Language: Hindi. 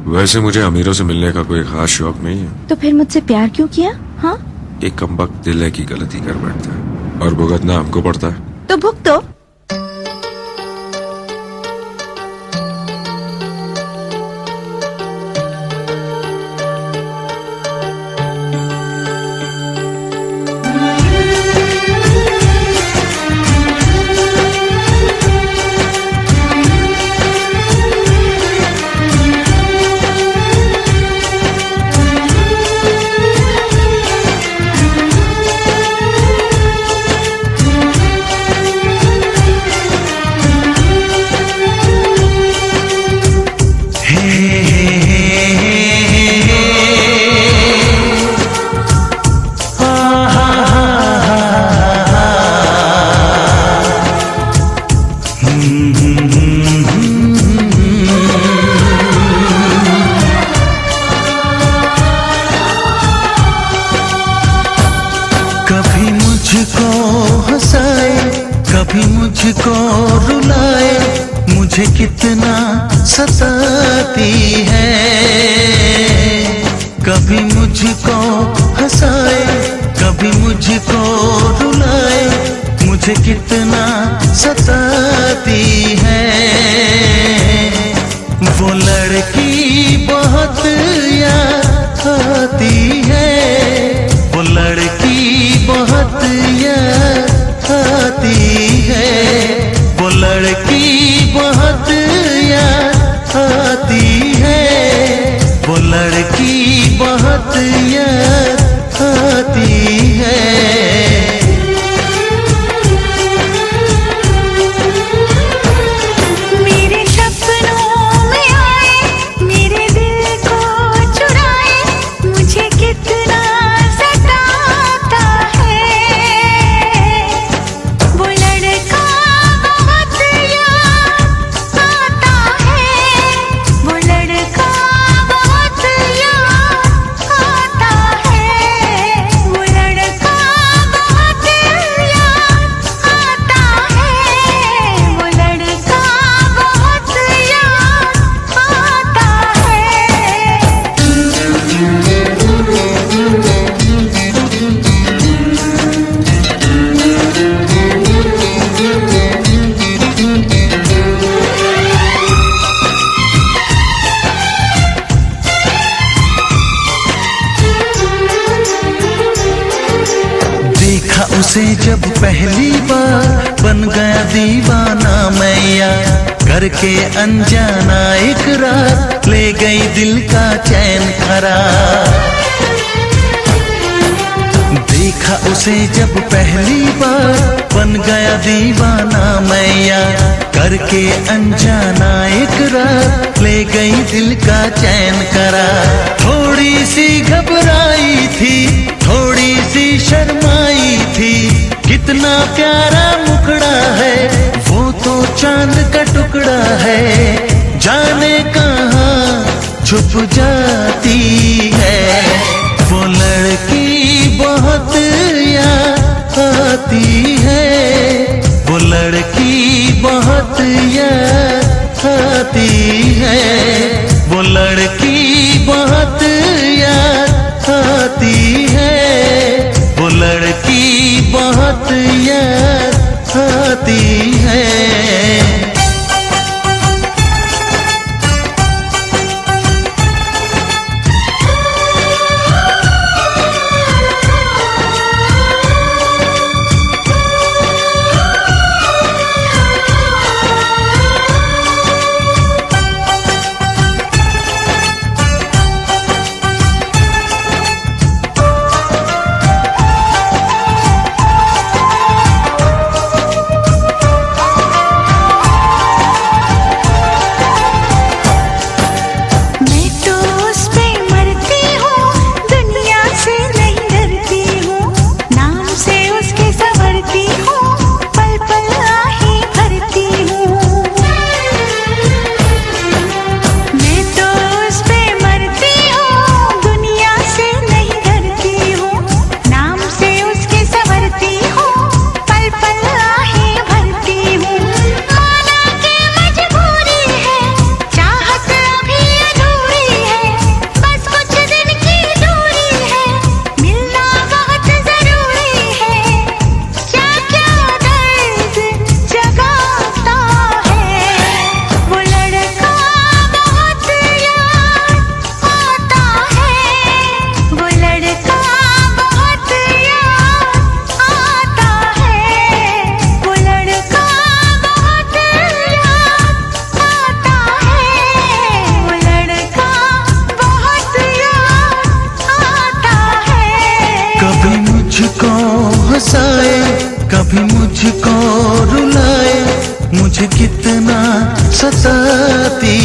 वैसे मुझे अमीरों से मिलने का कोई खास शौक नहीं है। तो फिर मुझसे प्यार क्यों किया? हाँ, एक कमबख्त दिल है की गलती कर बैठता है और भुगतना हमको पड़ता है। तो भुगतो। कभी मुझको हंसाए, कभी मुझको रुलाए, मुझे कितना सताती है। कभी मुझको हंसाए, कभी मुझको रुलाए, मुझे कितना सताती है। वो लड़की बहुत याद आती है, वो लड़की बहुत याद आती है, वो लड़की बहुत याद आती है, वो लड़की बहुत याद आती है। मेरे सपनों में आए, मेरे दिल को चुराए, मुझे कितना सताता है। वो लड़का बहुत याद आता है, वो लड़का बहुत याद आता है, वो लड़का बहुत याद आता है, वो लड़का बहुत याद आता देखा उसे जब पहली बार, बन गया दीवाना मैया, करके अनजाना इकरार, ले गई दिल का चैन करार। देखा उसे जब पहली बार, बन गया दीवाना मैया, करके अनजाना इकरार, ले गई दिल का चैन करार। थोड़ी सी घबराई थी, थोड़ी सी शर्माई थी, कितना प्यारा मुखड़ा है, वो तो चांद का टुकड़ा है, जाने कहाँ छुप जाती है। वो लड़की बहुत याद आती है, वो लड़की बहुत याद आती है, वो लड़की बहुत याद आती है, वो लड़की बहुत याद आती है। मुझे कितना सताती